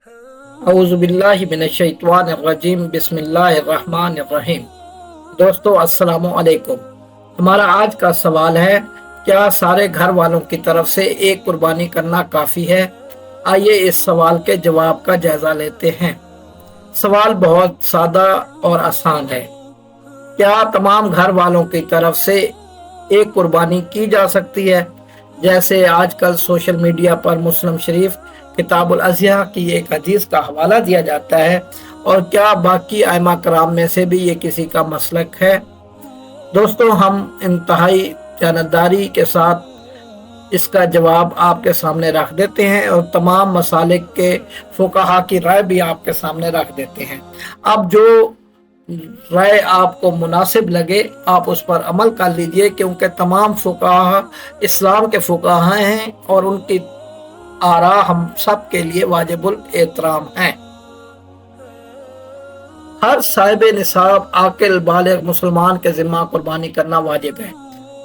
अऊज़ु बिल्लाहि मिनश्शैतानिर्रजीम बिस्मिल्लाहिर्रहमानिर्रहीम। दोस्तों अस्सलामु अलैकुम। हमारा आज का सवाल है, क्या सारे घर वालों की तरफ से एक कुर्बानी करना काफ़ी है? आइए इस सवाल के जवाब का जायज़ा लेते हैं। सवाल बहुत सादा और आसान है। क्या तमाम घर वालों की तरफ से एक कुर्बानी की जा सकती है, जैसे आजकल सोशल मीडिया पर मुस्लिम शरीफ किताबुल अज़िया की एक हदीस का हवाला दिया जाता है? और क्या बाकी आइमा कराम में से भी ये किसी का मसलक है? दोस्तों, हम इंतहाई जानदारी के साथ इसका जवाब आपके सामने रख देते हैं और तमाम मसालिक के फुकाहा की राय भी आपके सामने रख देते हैं। अब जो राय आपको मुनासिब लगे आप उस पर अमल कर लीजिए, क्योंकि तमाम फुकाहा इस्लाम के फुकाहा हैं और उनकी आरा हम सब के लिए वाजिबुल एहतराम हैं। हर साहिब निसाब आकिल बालिग मुसलमान के जिम्मा कुर्बानी करना वाजिब है।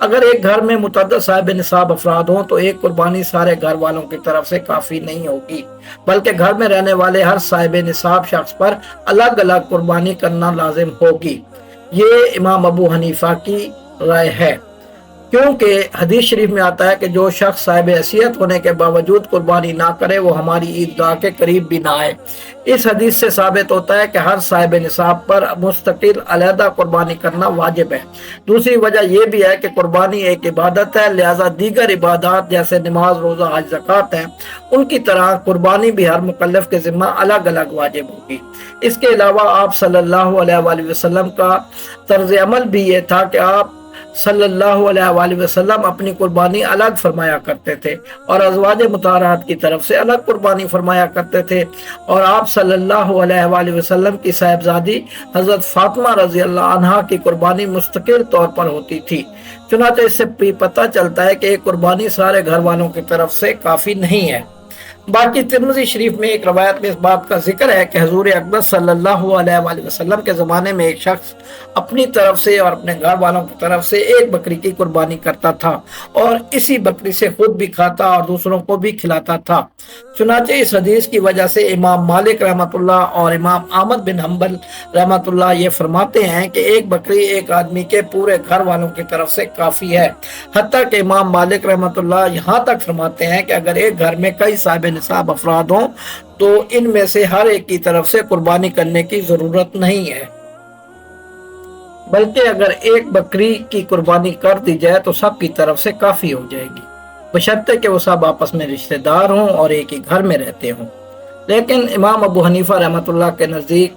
अगर एक घर में मुतअद्दिद साहिब निसाब अफराद हों तो एक कुर्बानी सारे घर वालों की तरफ से काफी नहीं होगी, बल्कि घर में रहने वाले हर साहिब निसाब शख्स पर अलग अलग कुर्बानी करना लाजिम होगी। ये इमाम अबू हनीफा की राय है, क्योंकि हदीस शरीफ में आता है कि जो शख्स साहिब हैसियत होने के बावजूद कुर्बानी ना करे वो हमारी ईदगाह के करीब भी ना आए। इस हदीस से साबित होता है कि हर साहिब निसाब पर मुस्तकिल अलहदा कुर्बानी करना वाजिब है। दूसरी वजह यह भी है कि कुर्बानी एक इबादत है, लिहाजा दीगर इबादत जैसे नमाज, रोज़ा, हज, ज़कात हैं, उनकी तरह कुर्बानी भी हर मुकल्लफ के ज़िम्मा अलग अलग वाजिब होगी। इसके अलावा आप सल्लल्लाहु अलैहि वसल्लम का तर्ज अमल भी ये था कि आप सल्लल्लाहु अलैहि वसल्लम अपनी कुर्बानी अलग फरमाया करते थे और अज़वाज मुताहरात की तरफ से अलग कुर्बानी फरमाया करते थे। और आप सल्लल्लाहु अलैहि वसल्लम की साहिबजादी हज़रत फातिमा रज़ी अल्लाह अन्हा की कुर्बानी मुस्तकिल तौर पर होती थी। चुनांचे इससे भी पता चलता है कि एक कुर्बानी सारे घर वालों की तरफ से काफ़ी नहीं है। बाकी तिरमिज़ी शरीफ में एक रवायत में इस बात का जिक्र है कि हुज़ूर अक़दस सल्लल्लाहु अलैहि वसल्लम के ज़माने में एक शख्स अपनी तरफ से और अपने घर वालों की तरफ से एक बकरी की कुर्बानी करता था और इसी बकरी से खुद भी खाता और दूसरों को भी खिलाता था। चुनांचे इस हदीस की वजह से इमाम मालिक रहमतुल्लाह और इमाम अहमद बिन हम्बल रहमतुल्लाह ये फरमाते हैं कि एक बकरी एक आदमी के पूरे घर वालों की तरफ से काफ़ी है। हत्ता कि इमाम मालिक रहमतुल्लाह यहाँ तक फरमाते हैं कि अगर एक घर में कई साहिब निसाब अफराद हों तो इनमें से हर एक की तरफ से कुर्बानी करने की ज़रूरत नहीं है, बल्कि अगर एक बकरी की कुर्बानी कर दी जाए तो सब की तरफ से काफ़ी हो जाएगी, बशर्ते कि वो सब आपस में रिश्तेदार हों और एक ही घर में रहते हों। लेकिन इमाम अबू हनीफा रहमतुल्लाह के नज़दीक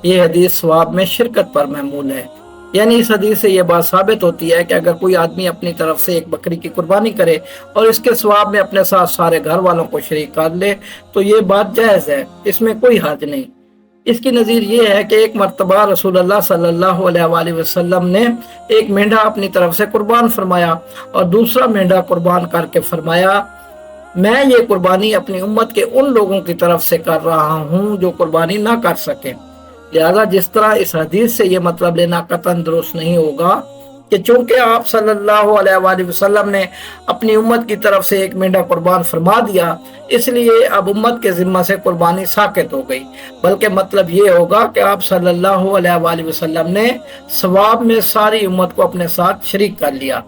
ये हदीस सवाब में शिरकत पर महमूल है। यानी इस हदीस से ये बात साबित होती है कि अगर कोई आदमी अपनी तरफ से एक बकरी की कुर्बानी करे और इसके सवाब में अपने साथ सारे घर वालों को शरीक कर ले तो ये बात जायज़ है, इसमें कोई हर्ज नहीं। इसकी नज़ीर ये है कि एक मरतबा रसूलुल्लाह सल्लल्लाहु अलैहि वसल्लम ने एक मेंढा अपनी तरफ से कुर्बान फरमाया और दूसरा मेंढा कुर्बान करके फरमाया, मैं ये कुर्बानी अपनी उम्मत के उन लोगों की तरफ से कर रहा हूँ जो कुर्बानी ना कर सके। लिहाजा जिस तरह इस हदीस से ये मतलब लेना कतन दुरुस्त नहीं होगा कि चूंकि आप सल्लल्लाहु अलैहि वसल्लम ने अपनी उम्मत की तरफ से एक मेंढा कुर्बान फरमा दिया इसलिए अब उम्मत के जिम्मा से कुर्बानी साकित हो गई, बल्कि मतलब ये होगा कि आप सल्लल्लाहु अलैहि वसल्लम ने सवाब में सारी उम्मत को अपने साथ शरीक कर लिया।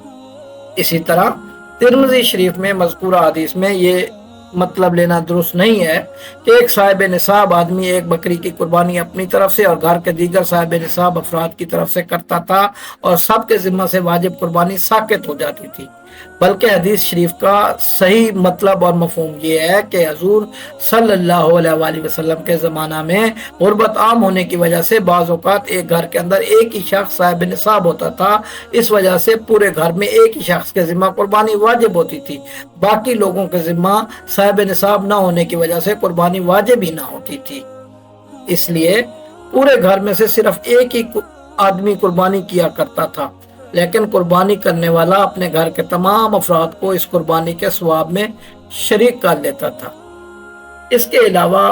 इसी तरह तिरमिज़ी शरीफ में मज़कूरा हदीस में ये मतलब लेना दुरुस्त नहीं है कि एक साहिब निसाब आदमी एक बकरी की कुर्बानी अपनी तरफ से और घर के दीगर साहिब निसाब अफराद की तरफ से करता था और सबके जिम्मा से वाजिब कुर्बानी साकित हो जाती थी, बल्कि हदीस शरीफ का सही मतलब और मफहूम ये है कि हुज़ूर सल्लल्लाहु अलैहि वसल्लम के ज़माना में गुर्बत आम होने की वजह से बाज़ औक़ात एक घर के अंदर एक ही शख्स साहिब निसाब होता था। इस वजह से पूरे घर में एक ही शख्स के ज़िम्मा कुर्बानी वाजिब होती थी, बाकी लोगों के ज़िम्मा साहिब निसाब ना होने की वजह से कुर्बानी वाजिब ही ना होती थी। इसलिए पूरे घर में से सिर्फ एक ही आदमी कुर्बानी किया करता था, लेकिन कुर्बानी करने वाला अपने घर के तमाम अफराद को इस कुर्बानी के सवाब में शरीक कर लेता था। इसके अलावा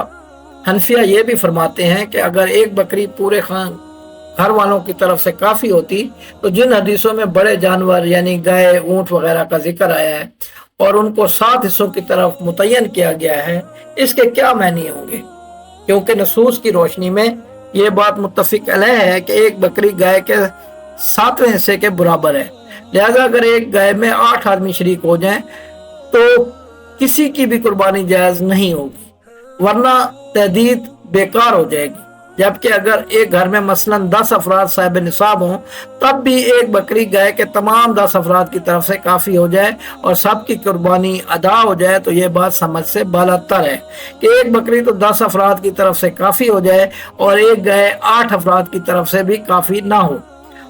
हनफिया ये भी फरमाते हैं कि अगर एक बकरी पूरे घर वालों की तरफ से काफ़ी होती तो जिन हदीसों में बड़े जानवर यानी गाय, ऊँट वगैरह का जिक्र आया है और उनको 7 हिस्सों की तरफ मुतय्यन किया गया है, इसके क्या मायने होंगे? क्योंकि नसूस की रोशनी में ये बात मुत्तफिक अलैह है कि एक बकरी गाय के 7वें हिस्से के बराबर है। लिहाजा अगर एक गाय में 8 आदमी शरीक हो जाएं तो किसी की भी कुर्बानी जायज नहीं होगी, वरना तहदीद बेकार हो जाएगी। जबकि अगर एक घर में मसलन 10 अफराद साहिब निसाब हों, तब भी एक बकरी गाय के तमाम 10 अफराद की तरफ से काफ़ी हो जाए और सबकी कुर्बानी अदा हो जाए तो ये बात समझ से बालातर है कि एक बकरी तो 10 अफराद की तरफ से काफ़ी हो जाए और एक गाय 8 अफराद की तरफ से भी काफ़ी ना हो।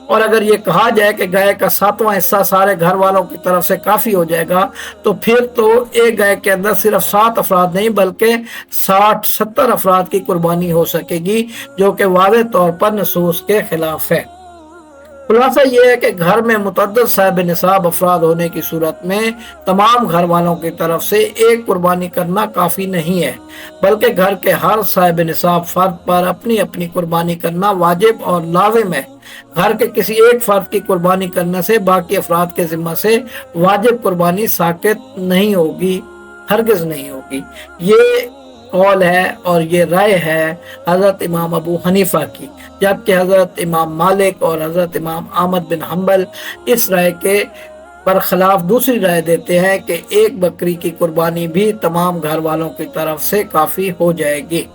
और अगर ये कहा जाए कि गाय का 7वां हिस्सा सारे घर वालों की तरफ से काफ़ी हो जाएगा तो फिर तो एक गाय के अंदर सिर्फ 7 अफराद नहीं बल्कि 60-70 अफराद की कुर्बानी हो सकेगी, जो कि वाज़ेह तौर पर नसूस के खिलाफ है। खुलासा यह है कि घर में मुतअद्दिद साहिब निसाब अफराद होने की सूरत में तमाम घर वालों की तरफ से एक कुर्बानी करना काफ़ी नहीं है, बल्कि घर के हर साहिब निसाब फर्द पर अपनी अपनी कुर्बानी करना वाजिब और लाजिम है। घर के किसी एक फर्द की कुर्बानी करने से बाकी अफराद के जिम्मा से वाजिब कुर्बानी साकित नहीं होगी, हरगिज नहीं होगी। ये कौल है और ये राय है हज़रत इमाम अबू हनीफा की, जबकि हज़रत इमाम मालिक और हज़रत इमाम अहमद बिन हम्बल इस राय के बरखिलाफ दूसरी राय देते हैं कि एक बकरी की कुर्बानी भी तमाम घर वालों की तरफ से काफ़ी हो जाएगी।